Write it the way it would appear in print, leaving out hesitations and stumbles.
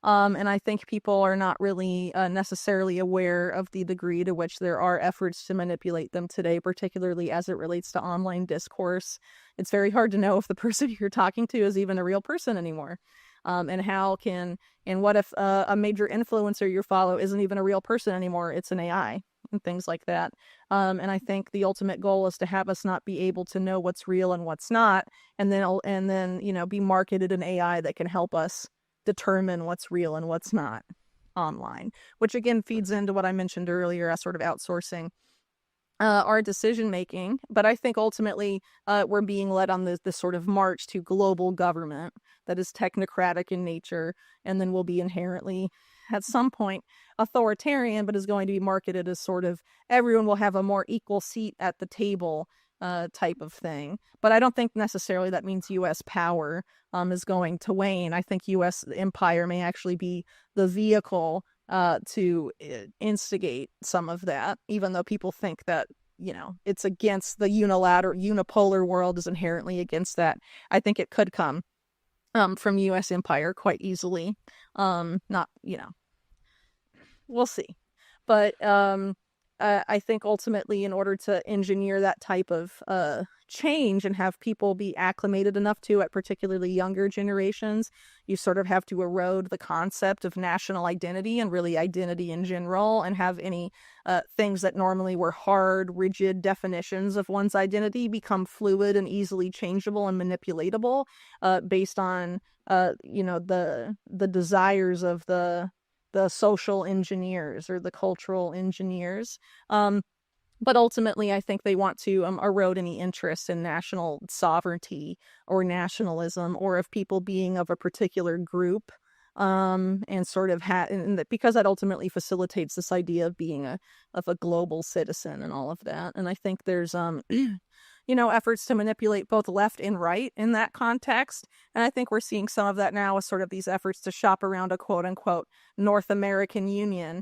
And I think people are not really necessarily aware of the degree to which there are efforts to manipulate them today, particularly as it relates to online discourse. It's very hard to know if the person you're talking to is even a real person anymore. And what if a major influencer you follow isn't even a real person anymore? It's an AI and things like that. And I think the ultimate goal is to have us not be able to know what's real and what's not, and then be marketed an AI that can help us determine what's real and what's not online, which again feeds into what I mentioned earlier as sort of outsourcing our decision making. But I think ultimately we're being led on this sort of march to global government that is technocratic in nature, and then will be inherently, at some point, authoritarian, but is going to be marketed as sort of everyone will have a more equal seat at the table type of thing. But I don't think necessarily that means U.S. power is going to wane. I think U.S. empire may actually be the vehicle to instigate some of that, even though people think that, it's against the unipolar world is inherently against that. I think it could come from U.S. empire quite easily. Not, we'll see. But I think ultimately, in order to engineer that type of change and have people be acclimated enough to it, particularly younger generations, you sort of have to erode the concept of national identity and really identity in general, and have any things that normally were hard, rigid definitions of one's identity become fluid and easily changeable and manipulatable based on the desires of the social engineers or the cultural engineers. But ultimately, I think they want to erode any interest in national sovereignty or nationalism, or of people being of a particular group, and sort of because that ultimately facilitates this idea of being of a global citizen and all of that. And I think there's efforts to manipulate both left and right in that context. And I think we're seeing some of that now with sort of these efforts to shop around a quote unquote North American Union,